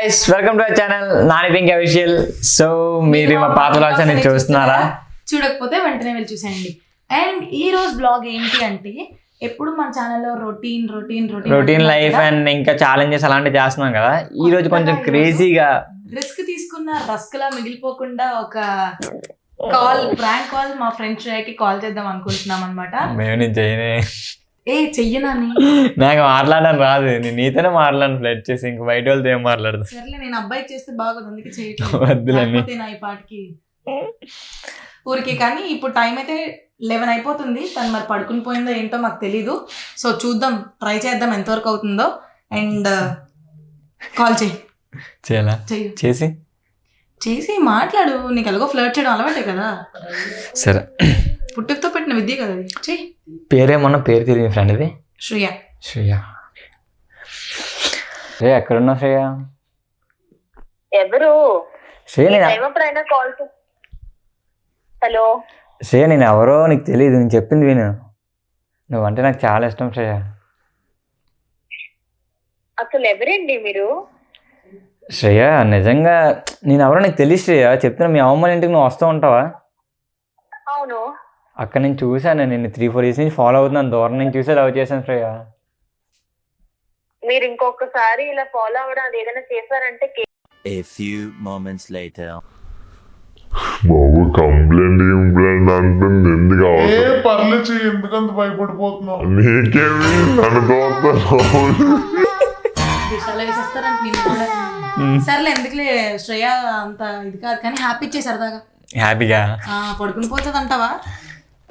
Guys welcome to our channel Nani pink official. So మీరు మా పాత బ్లాగ్స్ అన్ని చూస్తున్నారా? చూడకపోతే వెంటనే వెళ్ళి చూసేయండి. అండ్ ఈ రోజు బ్లాగ్ ఏంటి అంటే ఎప్పుడు మన ఛానల్లో రొటీన్ లైఫ్ అండ్ ఇంకా ఛాలెంజెస్ అలాంటివి చేస్తున్నాం కదా. ఈ రోజు కొంచెం క్రేజీగా రిస్క్ తీసుకున్న రస్క్ లా మిగిలిపోకుండా ఒక ప్రాంక్ కాల్ మా ఫ్రెండ్ శ్రేయకి కాల్ చేద్దాం అనుకుంటున్నాం అనమాట. చెయ్యనాని నాకు మాట్లాడడం రాదు, నేను నీతోనే మాట్లాడను ఫ్లడ్ చేసి ఇంక బయట వాళ్ళతో ఏం మాట్లాడదు. సర్లే నేను అబ్బాయి చేస్తే బాగోదు అందుకే చేయట్లేదు నా ఈ పాటికి ఊరికి. కానీ ఇప్పుడు టైం అయితే 11 అయిపోతుంది. తను మరి పడుకుని పోయిందో ఏంటో మాకు తెలీదు. సో చూద్దాం, ట్రై చేద్దాం ఎంతవరకు అవుతుందో. అండ్ కాల్ చేసి మాట్లాడు. నీకు ఎలాగో ఫ్లర్ట్ చేయడం అలవాటే కదా. సరే, పుట్టుకతో పెట్టిన విద్య కదా. చెయ్యి. పేరేమన్నా పేరు తెలియదు ఫ్రెండ్ ఇది? శ్రేయ. శ్రేయ ఎక్కడున్నావు శ్రేయ? ఎవరు? శ్రేయ హలో శ్రేయ, నేను ఎవరో నీకు తెలియదు, నేను చెప్పింది విను. నువ్వంటే నాకు చాలా ఇష్టం శ్రేయ. అసలు ఎవరండి మీరు? శ్రేయ నిజంగా నేను ఎవరో నీకు తెలియదు శ్రేయ. చెప్తున్నా, మీ అమ్మమ్మ ఇంటికి నువ్వు వస్తూ ఉంటావా? అవును. అక్కడ నేను చూసాను, నేను 3-4 years నుంచి ఫాలో అవుతున్నాను. దూరం నుంచి చూసే లవ్ చేశాను శ్రేయ. మీరు ఇంకొకసారి ఇలా ఫాలో అవ్వడం అది ఏదైనా చేశారంటే A few moments later. Babu complaint అంటుంది. ఎందుకు పర్లేదు, ఎందుకంత భయపడిపోతున్నావు? నీకేమి నన్ను సర్లే ఎందుకులే శ్రేయ అంత ఇది కాదు, కానీ హ్యాపీ ఇచ్చే సరదాగా. హ్యాపీగా పడుకుని పోతుంది అంటావా?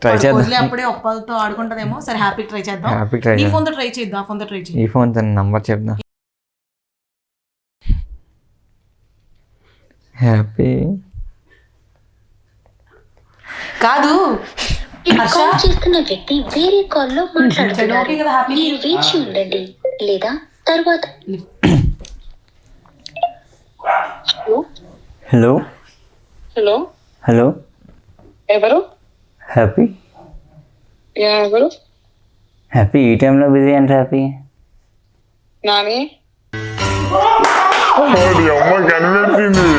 ట్రై చేద్దాం. అప్పుడే ఒప్పలతో ఆడుకుంటదేమో. సరే హ్యాపీ ట్రై చేద్దాం. ఈ ఫోన్ తో ట్రై చేద్దాం. ఫోన్ తో ట్రై చేద్దాం. ఈ ఫోన్ తో నంబర్ చెప్దాం. హ్యాపీ కాదు, కాల్ చేస్తున్న వ్యక్తి వేరే కాల్ లో మాట్లాడుతున్నారు. మీరు వేచి ఉండండి లేదా తర్వాత. హలో హలో హలో ఎవరు? హ్యాపీ. ఎవరు? హ్యాపీ ఈ టైంలో బిజీ అంటే హ్యాపీ. నాని అమ్మ కనిపెట్టింది.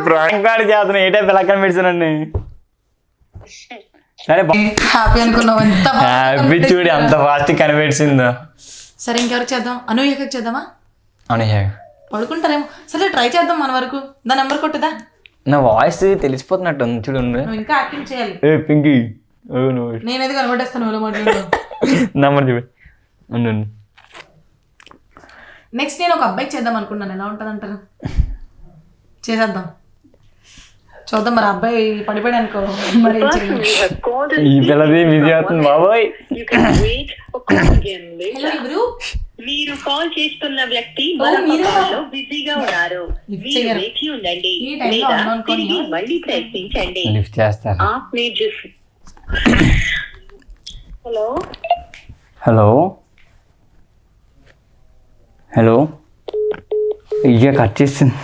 ప్రాంక్ కాడి చేస్తున్నా. ఏ టైప్ ఎలా కనిపెడుతున్నాండి? సరే హ్యాపీ అనుకున్నావు. ఎంత హ్యాపీ చూడు అంత ఫాస్ట్ కనిపెట్టిందో. సరే ఇంకెవరికి చేద్దాం? అనూహ్యకి చేద్దామా? అనూహ్య పడుకుంటారేమో. సరే ట్రై చేద్దాం మన వరకు. దాని నెంబర్ కొట్టదా? నా వాయిస్ తెలిసిపోతున్నట్టు ఉంది చూడు. నువ్వు ఇంకా యాక్టింగ్ చేయాలి. ఏ పింకీ నేనైతే కనబడేస్తాను మాట్లాడు. నెంబర్ చూపి. నెక్స్ట్ నేను ఒక అబ్బాయికి చేద్దాం అనుకున్నాను. ఎలా ఉంటుంది అంటారు? చేసేద్దాం, చూద్దాం. మరి అబ్బాయి పడిపోయాడు అనుకో, మరి ఈ పిల్లది బిజీ అవుతుంది బాబోయ్. హలో ఎవరు? మీరు కాల్ చేస్తున్న వ్యక్తి బిజీగా ఉన్నారు. మళ్ళీ ప్రయత్నించండి. లిఫ్ట్ చేస్తారు. హలో హలో హలో ఇక కట్ చేసింది.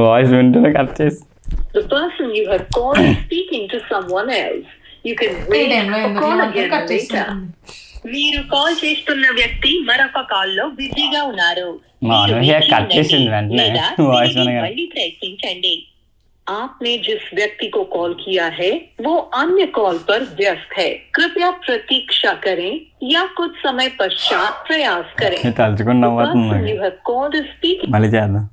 వాయిస్ వింటేనే కట్ చేసి. The person you have called is speaking to someone else. You can wait or call again later. మీరు కాల్ చేస్తున్న వ్యక్తి మరొక కాల్ లో బిజీగా ఉన్నారు. కట్ చేసింది వెంటనే వాయిస్ మళ్ళీ ప్రయత్నించండి. आपने जिस व्यक्ति को कॉल किया है वो अन्य कॉल पर व्यस्त है. कृपया प्रतीक्षा करें या कुछ समय पश्चात प्रयास करें. You have called is speaking. మళ్ళీ చేద్దాం.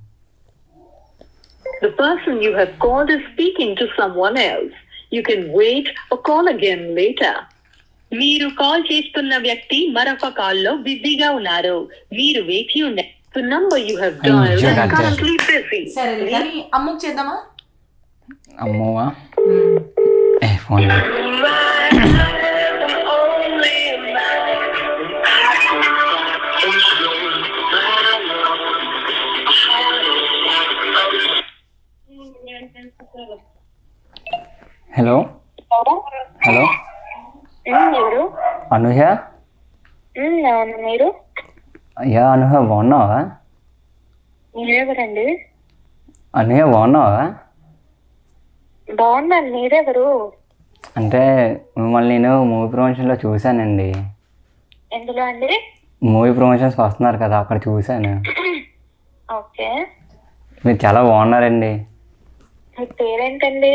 The person you have called is speaking to someone else. You can wait or call again later. మీరు కాల్ చేస్తున్న వ్యక్తి మరొక కాల్ లో బిజీగా ఉన్నారు. మీరు వేచి ఉండండి. The number you have dialed is currently busy. సరే కానీ అమ్ముకు చేద్దామా? అమ్మోవా ఫోన్. హలో హలో ఎవరు? అనూహ్య. మీరు? అయ్యా అనూహ్య బాగున్నావా? మీరెవరండి? అనూహ్య బాగున్నావా? బాగున్నాను. మీరెవరు? అంటే మిమ్మల్ని నేను మూవీ ప్రమోషన్లో చూశానండి. ఎందులో అండి? మూవీ ప్రమోషన్స్కి వస్తున్నారు కదా, అక్కడ చూశాను. ఓకే, మీరు చాలా బాగున్నారండి. మీ పేరేంటండి?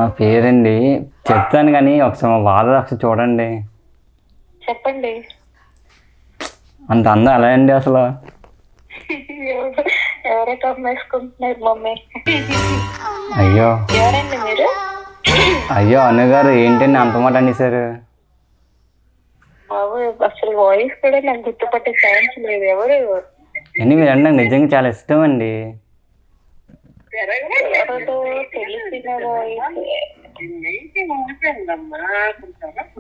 ఆ పేరండి చెప్తాను కానీ ఒకసారి మా బాధ ఒకసారి చూడండి. చెప్పండి. అంత అందం ఎలా అండి అసలు? ఎవరో కమ్మేసుకుంటున్నారు మమ్మీ. అయ్యో ఎవరండి మీరు? అయ్యో అన్నగారు ఏంటండి అంత మాట అనేసారు? బాబు అసలు వాయిస్ కూడా నాకు గుర్తుపట్టే ఛాన్స్ లేదు. ఎవరు? అండి మీరు అంటే నాకు నిజంగా చాలా ఇష్టం అండి. ఎవరితో తెలిసిన వాయిస్.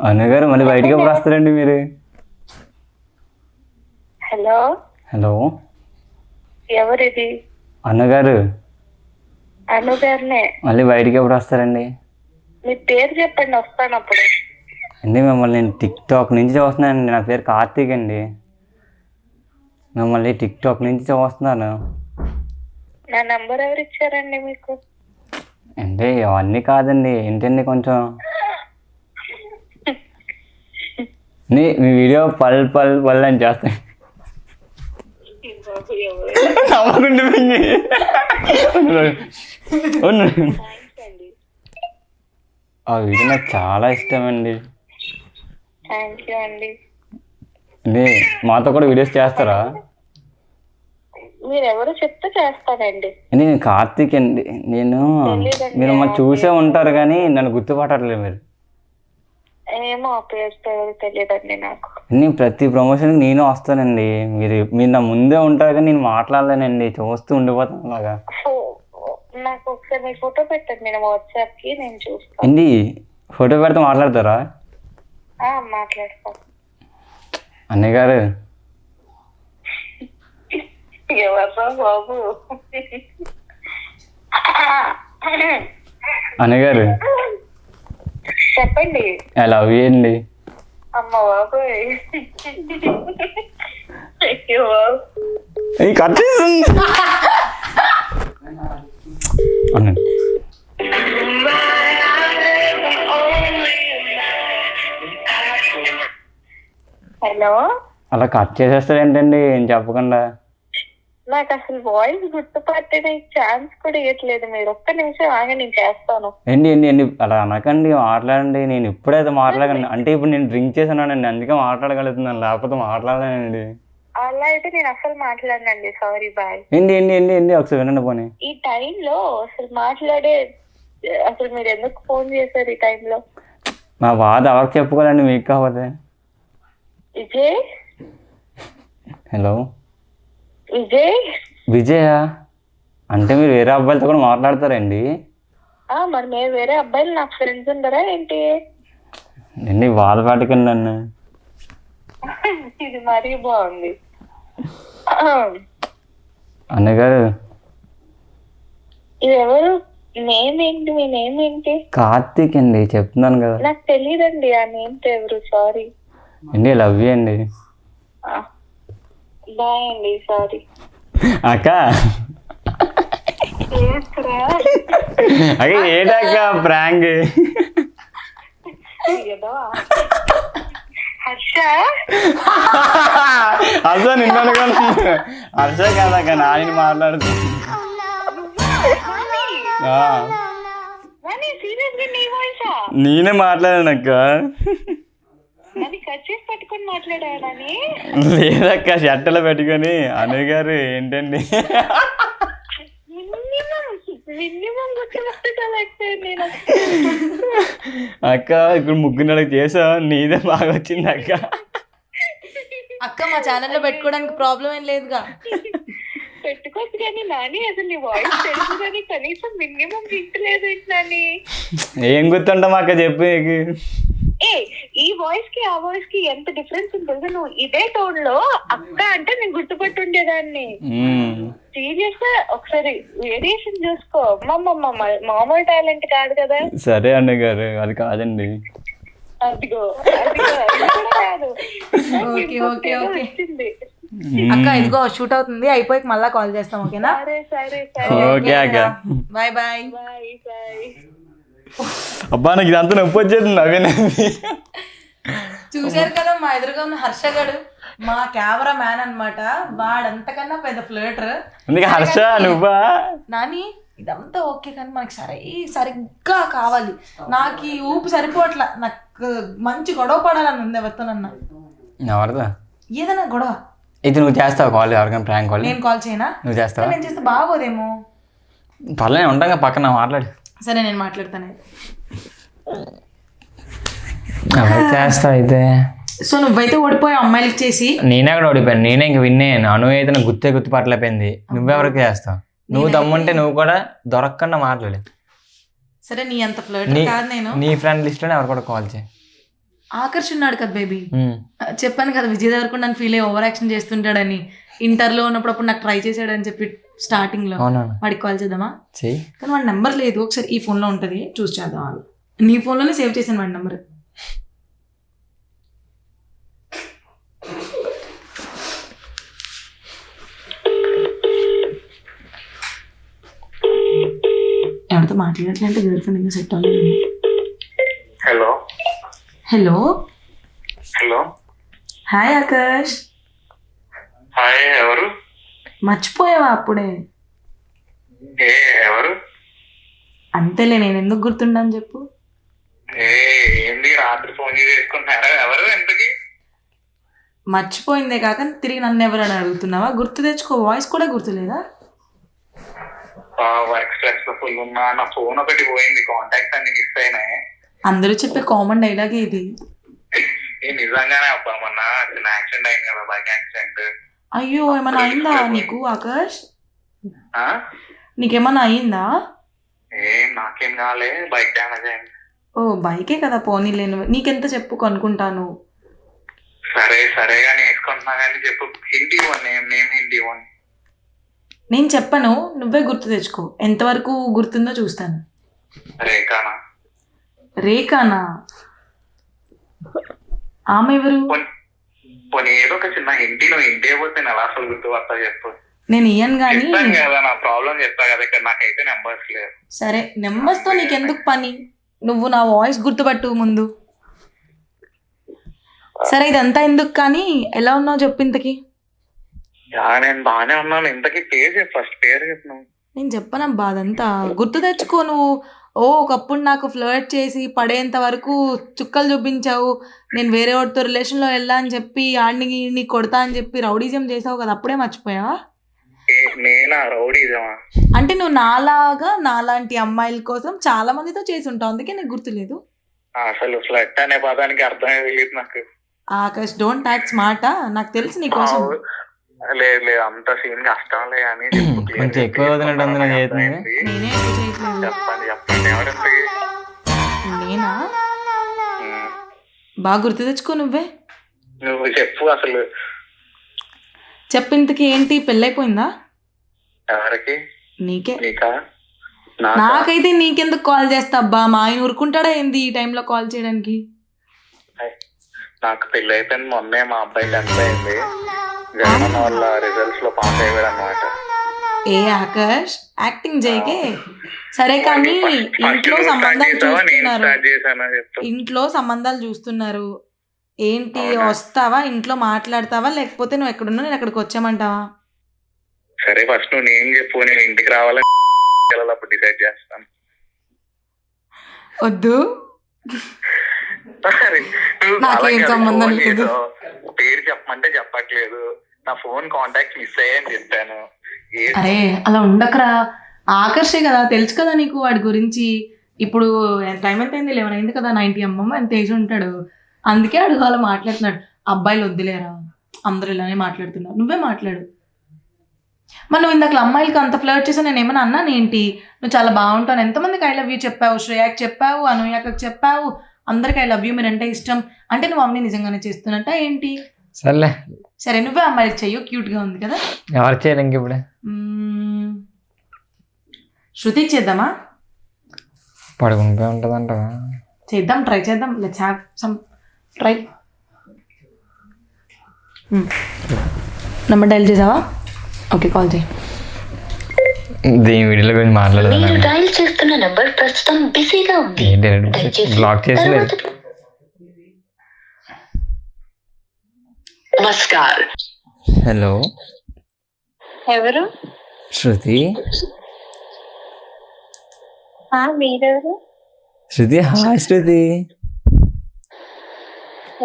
అన్నగారు మళ్ళీ బయటికి ఎప్పుడు వస్తారండి మీరు? హలో, హలో ఎవరిది? అన్నగారు అనుగారినే. మళ్ళీ బయటికి ఎప్పుడు వస్తారండి? మీ పేరు చెప్పండి, వస్తాను అప్పుడు. అండి మిమ్మల్ని నేను టిక్టాక్ నుంచి చూస్తున్నానండి. నా పేరు కార్తీక్ అండి. మిమ్మల్ని టిక్టాక్ నుంచి చూస్తున్నాను. నా నంబర్ ఎవరు ఇచ్చారండి మీకు? అంటే అవన్నీ కాదండి, ఏంటండి కొంచెం మీ వీడియో పల్ పల్ పల్ అని చేస్తాను. ఆ వీడియో నాకు చాలా ఇష్టం అండి. థ్యాంక్ యూ అండి. అంటే మాతో కూడా వీడియోస్ చేస్తారా? మీరు ఎవరు చెప్తే చేస్తానండి. నేను కార్తీక్ అండి. నేను మీరు మా చూసే ఉంటారు కానీ నన్ను గుర్తుపట్టట్లేదు మీరు. ఏమో ఆ పేరుతో ఎవరు తెలియదండి నాకు. నేను ప్రతి ప్రమోషన్కి నేను వస్తానండి. మీరు నా ముందే ఉంటారు కానీ నేను మాట్లాడలేనండి, చూస్తూ ఉండిపోతాను అలాగా. నాకు ఒకసారి మీ ఫోటో పెట్టండి, నేను వాట్సాప్ కి నేను చూస్తాను. అండి ఫోటో పెడితే మాట్లాడతారా? మాట్లాడతాను. అన్నయ్య గారు ఎవరు బాబు? అన్నయ్య గారు చెప్పండి. ఐ లవ్ యూ అండి. అమ్మ బాబు, అయ్యో బాబు. కట్ చేసింది అనండి. హలో, అలా కట్ చేసేస్తారు ఏంటండి ఏం చెప్పకుండా? నాకు అసలు వాయిస్ గుర్తుపట్టే ఛాన్స్ కూడా ఇవ్వట్లేదు. మీరు ఒక్క నిమిషం ఆగి, నేను చేస్తాను. ఏంటి అలా అనకండి, మాట్లాడండి. నేను ఇప్పుడైతే మాట్లాడకండి. అంటే ఇప్పుడు నేను డ్రింక్ చేసానండి, అందుకే మాట్లాడగలుగుతున్నాను, లేకపోతే మాట్లాడలేనండి. అలా అయితే నేను అసలు మాట్లాడనండి. Sorry, bye. ఏంటి ఒకసారి వినండి పోనీ. ఈ టైంలో అసలు అసలు మీరు ఎందుకు ఫోన్ చేశారు ఈ టైంలో? నా బాధ ఎవరికి చెప్పుకోవాలండి, మీకు కాకపోతే. విజయ్. హలో విజయ్. అంటే మీరు వేరే అబ్బాయిలతో కూడా మాట్లాడతారండి? మరి మీరు వేరే అబ్బాయిలు నాకు ఫ్రెండ్స్ ఉండరా ఏంటి? ఏంటి బాధపడకండి నన్ను. ఇది మరీ బాగుంది. అన్నగారు ఇది ఎవరు? నేమ్ ఏంటి? మీ నేమ్ ఏంటి? కార్తీక్ అండి, చెప్తున్నాను కదా. నాకు తెలియదండి ఆ నేమ్ ఎవరు. సారీ అండి, లవ్ యూ అండి. బాయ్ అండి. సారీ అక్క. అక్క ఏంటక్క ప్రాంక్? హర్ష నిన్న హర్ష కాదక్క, నాని మాట్లాడుతుంది. నేనే మాట్లాడానక్క. పెట్టుకొని మాట్లాడానని? లేదక్క, షట్టలు పెట్టుకొని. అన్నయ్య గారు ఏంటండి? అక్క ఇప్పుడు ముగ్గురు చేసా, నీదే బాగా వచ్చింది అక్క. అక్క మా ఛానల్లో పెట్టుకోవడానికి ప్రాబ్లం ఏం లేదుగా. పెట్టుకోవచ్చు కానీ నాని, అసలు నీ వాయిస్ తెలుసు కానీ కనీసం మినిమం వింటలేదు నాని. ఏం గుర్తుంటాం అక్క చెప్పు. ఈ వాయిస్ కి ఆ వాయిస్ కి ఎంత డిఫరెన్స్ ఉంటుంది. నువ్వు ఇదే టోన్ లో అక్క అంటే నేను గుర్తుపట్టుండేదాన్ని. సీరియస్ గా ఒకసారి వేరియేషన్ చూసుకో. మామూలు టాలెంట్ కాదు కదా. సరే అన్నయ్య గారు, అది కాదండి. అదిగో అది కూడా కాదు. వచ్చింది. అక్క ఇదిగో షూట్ అవుతుంది, అయిపోయి మళ్ళా కాల్ చేస్తాం. ఓకేనా? సరే ఓకే అక్క, బాయ్ బాయ్. అబ్బా నాకు ఇదంతా నొప్పి వచ్చేది నవ్వేనండి. చూశారు కదా మా ఎదురుగా ఉన్న హర్షగాడు మా కెమెరా మ్యాన్ అన్నమాట. వాడంతకన్నా పెద్ద ఫ్లర్టర్. అందుకే హర్ష నువ్వా నాని ఇదంతా ఓకే కానీ మనకి సరిగ్గా కావాలి. నాకు ఈ ఊపు సరిపోవట్లా. నాకు మంచి గొడవ పడాలని ఉంది ఎవరితోనన్నా. ఎవరిదా? ఏదైనా గొడవ. ఇది నువ్వు చేస్తావు కాల్? ఎవరికైనా ప్రాంక్ కాల్ నేను కాల్ చేయనా? నువ్వు చేస్తావా? నేను చేస్తే బాగోదేమో. పర్లేదు ఉంటాగా పక్కన మాట్లాడు. సరే నేను మాట్లాడతాను. చేస్తావు అయితే. సో నువ్వైతే ఓడిపోయావు అమ్మాయిలకి చేసి. నేనే అక్కడ ఓడిపోయాను. నేనే ఇంక విన్నాను. అను అయితే నాకు గుర్తు పట్లపోయింది. నువ్వెవరికి చేస్తావు? నువ్వు దమ్ముంటే నువ్వు కూడా దొరకకుండా మాట్లాడు. సరే నీ అంత ఫ్లర్ట్ కాదు నేను. నీ ఫ్రెండ్ లిస్ట్ లోనే ఎవరు కూడా కాల్ చేయి. ఆకర్ష్ ఉన్నాడు కదా బేబీ. చెప్పాను కదా విజయ్ దేవరకొండ నన్ను ఫీల్ అయ్యి ఓవర్ యాక్షన్ చేస్తుంటాడని. ఇంటర్లో ఉన్నప్పుడు నాకు ట్రై చేశాడని చెప్పి స్టార్టింగ్ లో. వాడికి కాల్ చేద్దామా? కానీ వాడి నెంబర్ లేదు. ఒకసారి ఈ ఫోన్ లో ఉంటది చూసి చేద్దాం. నీ ఫోన్ లోనే సేవ్ చేశాను వాడి నెంబర్. ఎవరితో మాట్లాడట్లంటే గర్ల్ ఫ్రెండ్ ఇంకా సెట్ అవ్వలేదు. Hello hello hello hi Akash. Hi, ఎవరు? మర్చిపోయావా అప్పుడే? ఎవరు? అంతేలే, నేను ఎందుకు గుర్తుండని చెప్పు. ఏంది రాత్రి ఫోన్ చేసుకుంటున్నారా? ఎవరు ఎంతకి? మర్చిపోయిందే కాక తిరిగి నన్ను ఎవరైనా అడుగుతున్నావా? గుర్తు తెచ్చుకో. వాయిస్ కూడా గుర్తులేదా? వర్క్ స్ట్రెస్ లో ఫుల్ ఉన్నా. నా ఫోన్ ఒకటి పోయింది, కాంటాక్ట్స్ అన్ని మిస్ అయినాయి. అందరూ చెప్పే కామన్ డైలాగ్ ఇది. నిజంగానే అబ్బా, మొన్న చిన్న యాక్సిడెంట్ అయింది కదా, బైక్ యాక్సిడెంట్. అయ్యో ఏమన్నా అయిందా నీకు ఆకాష్? నీకేమన్నా అయిందా? నాకేం కాలే, బైక్ డ్యామేజ్ అయింది. ఓ బైకే కదా, పోనీలేను. నీకెంత చెప్పు కొనుక్కుంటాను. సరే సరేగా నేర్చుకుంటున్నా కానీ చెప్పు. Hindi one name Hindi one. నేను చెప్పను, నువ్వే గుర్తు తెచ్చుకో. ఎంతవరకు గుర్తుందో చూస్తాను. రేఖానా? రేఖానా? ఆమె ఎవరు? పోనీ ఏదో ఒక చిన్న హిందీ. నువ్వు హిందీ అయిపోతే నేను ఎలా అసలు గుర్తుపడతా చెప్పు. నేను ఇయ్యను కానీ కదా, నా ప్రాబ్లం చెప్తా కదా. ఇక్కడ నాకైతే నెంబర్స్ లేవు. సరే నెంబర్స్ తో నీకెందుకు పని? నువ్వు నా వాయిస్ గుర్తుపట్టు ముందు. సరే ఇదంతా ఎందుకు కానీ ఎలా ఉన్నావు చెప్పు ఇంతకి. నేను బాగానే ఉన్నాను. ఇంతకీ పేరు చెప్పు, ఫస్ట్ పేరు చెప్పు. నువ్వు నేను చెప్పనబ్బా అదంతా. గుర్తు తెచ్చుకో. నువ్వు ఒకప్పుడు నాకు ఫ్లర్ట్ చేసి పడేంత వరకు చుక్కలు చూపించావు. నేను వేరే వాడితో రిలేషన్లో వెళ్ళా అని చెప్పి ఆడిని కొడతా అని చెప్పి రౌడీజం చేసావు కదా, అప్పుడే మర్చిపోయావా? నేనా రౌడీజమా? అంటే నువ్వు నాలాంటి అమ్మాయిల కోసం చాలా మందితో చేసి ఉంటావు, అందుకే నీకు గుర్తులేదు. అసలు ఫ్లట్ అనే పదానికి అర్థమే తెలియదు నాకు. ఆకాష్ డోంట్ యాక్ట్ స్మార్టా? నాకు తెలుసు నీ కోసం. లేదు లేదు, అంత సీన్ కష్టంలే అని కొంచెం ఎక్కువ వదిలినట్టు నేనే ఎక్కువ చేయట్లేదు. చెప్పండి చెప్పండి. ఎవరింతకి? నేనా? బాగా గుర్తు తెచ్చుకో నువ్వే. నువ్వు చెప్పు అసలు. చెప్పు ఇంతకి ఏంటి, పెళ్ళైపోయిందా? ఎవరికి? నీకే. నీకా? నాకైతే నీకెందుకు కాల్ చేస్తా అబ్బా? మా ఆయన ఊరుకుంటాడా ఏంది ఈ టైంలో కాల్ చేయడానికి? నాకు పెళ్ళి అయిపోయింది మొన్నే. మా అబ్బాయి 10th అయింది. జగన్ వాళ్ళ రిజల్ట్స్ లో పాస్ అయ్యాడు అనమాట. ఏ ఆకాష్ యాక్టింగ్ చేయకే. సరే కానీ ఇంట్లో సంబంధాలు చూస్తున్నారు. ఇంట్లో సంబంధాలు చూస్తున్నారు ఏంటి? వస్తావా? ఇంట్లో మాట్లాడతావా? లేకపోతే నువ్వు ఎక్కడున్నా నేను అక్కడికి వచ్చామంటావా? సరే ఫస్ట్ నువ్వు నేను చెప్పు, నేను ఇంటికి రావాలని అప్పుడు డిసైడ్ చేస్తాను. వద్దు, నాకేం సంబంధం లేదు. పేరు చెప్పమంటే చెప్పట్లేదు. నా ఫోన్ కాంటాక్ట్ మిస్ అయ్యాయని చెప్పాను. అరే అలా ఉండకరా. ఆకర్షే కదా, తెలుసు కదా నీకు వాడి గురించి. ఇప్పుడు టైం ఎంత అయింది? 11 అయింది కదా. 90 అమ్మమ్మ ఎంత ఏజ్ ఉంటాడు. అందుకే అడుగు అలా మాట్లాడుతున్నాడు. అబ్బాయిలు వద్దులేరా, అందరూ ఇలానే మాట్లాడుతున్నారు. నువ్వే మాట్లాడు. మరి నువ్వు ఇందాక అమ్మాయిలకి అంత ఫ్లర్ట్ చేసావు, నేను ఏమన్నా అన్నాను ఏంటి? నువ్వు చాలా బాగుంటాను. ఎంతమందికి ఐ లవ్ యూ చెప్పావు. శ్రేయాకి చెప్పావు, అనూయకి చెప్పావు, అందరికి ఐ లవ్ యూ, మీరంటే ఇష్టం అంటే నువ్వు అమ్మాయి నిజంగానే చేస్తున్నట్ట ఏంటి? సర్లే సరే నువ్వే అమ్మాయికి చెయ్యు, క్యూట్ గా ఉంది కదా. ఎవరు చేయరు ఇంక ఇప్పుడే? శృతికి చేద్దామా? పడుకుంటూ ఉంటుందంటవా? చేద్దాం, ట్రై చేద్దాం. Let's have some try. Number dial చేసావా? ఓకే కాల్ చేయి. దీని వీడియోలో గురించి మాట్లాడదు. మీరు డైల్ చేస్తున్న నంబర్ ప్రస్తుతం బిజీగా ఉంది. బ్లాక్ చేసి నమస్కార్. హలో ఎవరు? శృతి. మీరెవరు? శృతి హాయ్ శృతి.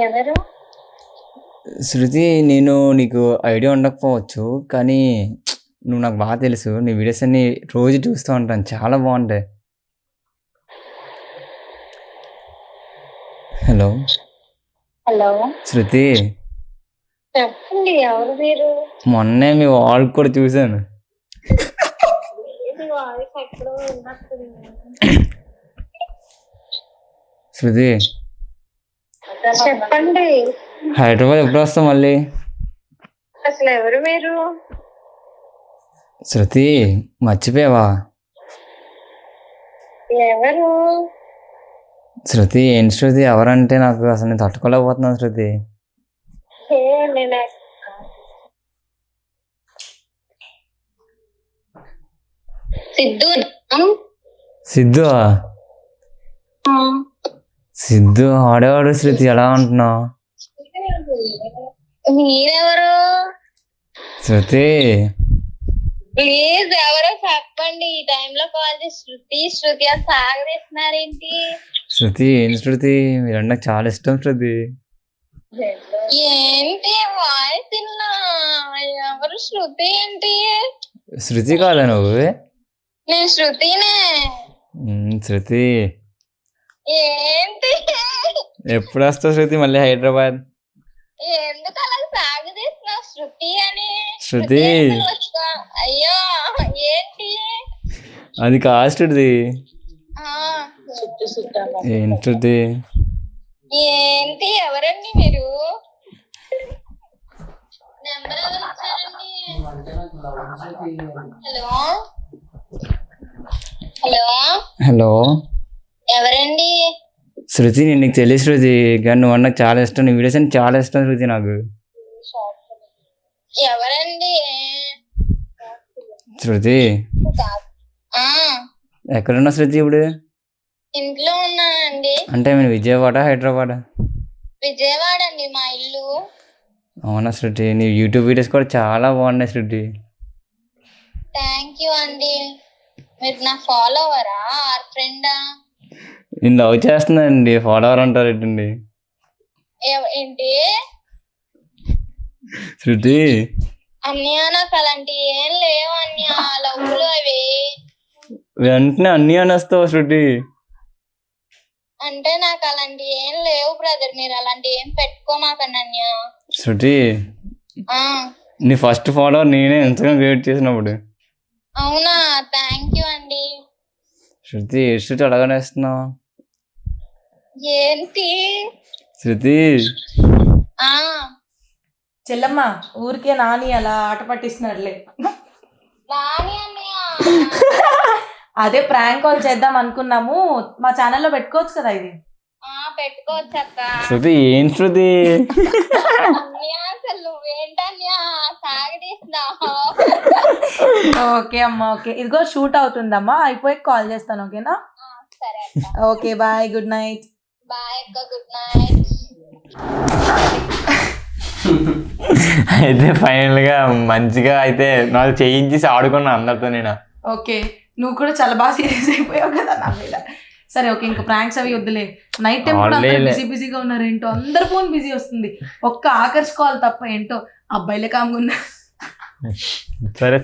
ఎవరు? శృతి నేను నీకు ఐడియా ఉండకపోవచ్చు కానీ నువ్వు నాకు బాగా తెలుసు. నీ వీడియోస్ అన్ని రోజు చూస్తూ ఉంటాను, చాలా బాగుంటాయి. హలో హలో, శృతి. చెప్పండి ఎవరు మీరు? మొన్నే మీ వాల్ కూడా చూశాను. ఇది వాయిస్ ఎక్కడో విన్నట్టుంది. శృతి చెప్పండి, హైదరాబాద్ ఎప్పుడు వస్తావు మళ్ళీ? అసలు ఎవరు మీరు? శృతి మర్చిపోయావా? ఎవరు? శృతి ఏంటి శృతి, ఎవరంటే నాకు అసలు నేను తట్టుకోలేకపోతున్నాను శృతి. నేను సిద్ధు. సిద్ధు. సిద్ధు ఆడేవాడు. శృతి ఎలా ఉంటున్నావు? మీరెవరు? శృతి ప్లీజ్ ఎవరో చెప్పండి. ఈ టైంలో కాల్ చేసి శృతి శృతి అని సాగదీస్తున్నారేంటి? శృతి ఏంటి శృతి, మీరు నాకు చాలా ఇష్టం శృతి. ఏంటి వాయిస్ తిన్నా? ఎవరు శృతి ఏంటి? శృతి కాదా నువ్వు? నేను శృతినే. శృతి ఏంటి? ఎప్పుడు వస్తావు శృతి మళ్ళీ హైదరాబాద్? ఎందుకు అలా సాగదీస్తున్నావు శృతి అని? శృతి అసలు అయ్యో ఏంటి? అది కాదు శృతి. ఏంటి శృతి? ఏంటి ఎవరండి మీరు? నెంబర్ ఎవరు ఇచ్చారండి? హలో హలో, హలో ఎవరండి? శృతి నేను నీకు తెలియదు శృతి, కానీ నువ్వు నాకు చాలా ఇష్టం. నీ వీడియోస్ అని చాలా ఇష్టం శృతి నాకు. ఎవరండి? శృతి ఎక్కడున్నా శృతి ఇప్పుడు? ఇంట్లో ఉన్నానండి. అంటే నేను విజయవాడ హైదరాబాద్? విజయవాడ అండి మా ఇల్లు. అవునా శృతి, నీ యూట్యూబ్ వీడియోస్ కూడా చాలా బాగున్నాయి శృతి. థ్యాంక్ యూ అండి. మీరు నా ఫాలోవరా ఆర్ ఫ్రెండా? నేను లవ్ చేస్తున్నానండి, ఫాలోవర్ అంటారు ఏంటండి? ఏంటి శృతి? అన్నయ్య నాకు అలాంటి ఏం లేవు అన్నయ్య, లవ్లు అవి. వెంటనే అన్నీ అనేస్తావు శృతి. అంటే నాకు అలాంటి ఏం లేవు బ్రదర్, మీరు అలాంటి ఏం పెట్టుకోమాకండి అన్నయ్య. శృతి నీ ఫస్ట్ ఫాలోవర్ నేనే ఇన్స్టాగ్రామ్ క్రియేట్ చేసినప్పుడు. అవునా? థ్యాంక్ యూ అండి. శృతి శృతి అడగనేస్తున్నావు ఏంటి? శృతి చెల్లమ్మ ఊరికే నాని అలా ఆట పట్టిస్తున్నాడులే. నాని అన్నయ్య అదే ప్రాంక్ కాల్ చేద్దాం అనుకున్నాము, మా ఛానల్లో పెట్టుకోవచ్చు కదా ఇది. పెట్టుకోవచ్చు అక్క. శృతి ఏం శృతి? అన్నయ్య అసలు నువ్వేంటన్నయ్య సాగదీస్తున్నావు? ఓకే అమ్మా, ఓకే ఇదిగో షూట్ అవుతుందమ్మా, అయిపోయి కాల్ చేస్తాను. ఓకేనా? సరే అక్క. Okay bye, good night. Bye అక్క, గుడ్ నైట్. అయితే ఫైనల్గా మంచిగా అయితే నాకు చేయించేసి ఆడుకున్నా అందరితో నేను. ఓకే నువ్వు కూడా చాలా బాగా సీరియస్ అయిపోయావు కదా నా మీద. సరే ఓకే, ఇంకా ప్రాంక్స్ అవి వద్దులే. నైట్ టైం కూడా బిజీగా ఉన్నారు ఏంటో, అందరు ఫోన్ బిజీ వస్తుంది, ఒక్క ఆకర్ష్ కాల్ తప్ప ఏంటో అబ్బాయిలే కామ్గా ఉన్నారు. సరే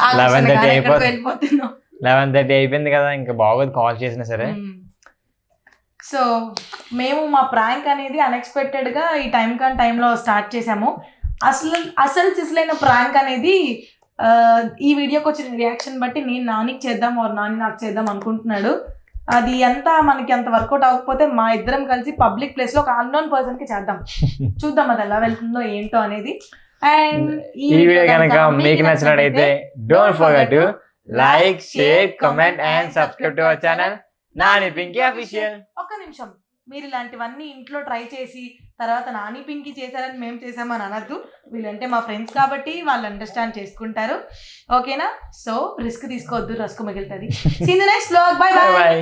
11:30 అయిపోతుంది. వెళ్ళిపోతున్నావు. 11:30 అయిపోయింది కదా, ఇంకా బాగోదు కాల్ చేసినా సరే. సో మేము మా ప్రాంక్ అనేది అన్ఎక్స్పెక్టెడ్గా ఈ టైంలో స్టార్ట్ చేసాము. అసలు సిసలైన ప్రాంక్ అనేది ఈ వీడియోకి వచ్చిన రియాక్షన్ బట్టి నేను నానికి చేద్దాం నాని నాకు చేద్దాం అనుకుంటున్నాడు. అది అంతా మనకి అంత వర్కౌట్ అవ్వకపోతే మా ఇద్దరం కలిసి పబ్లిక్ ప్లేస్లో ఒక అన్నోన్ పర్సన్కి చేద్దాం, చూద్దాం అది ఎలా వెళ్తుందో ఏంటో అనేది. అండ్ ఈ వీడియో కనుక మీకు నచ్చినట్లయితే don't forget to like, share, comment and subscribe to our channel Nani Pinky official. ఒక్క నిమిషం, మీరు ఇలాంటివన్నీ ఇంట్లో ట్రై చేసి తర్వాత నాని పింకీ చేశారని మేము చేసామని అనద్దు. వీళ్ళంటే మా ఫ్రెండ్స్ కాబట్టి వాళ్ళు అండర్స్టాండ్ చేసుకుంటారు. ఓకేనా? సో రిస్క్ తీసుకోవద్దు, రస్క్ మిగులుతుంది. See you next vlog. Bye by.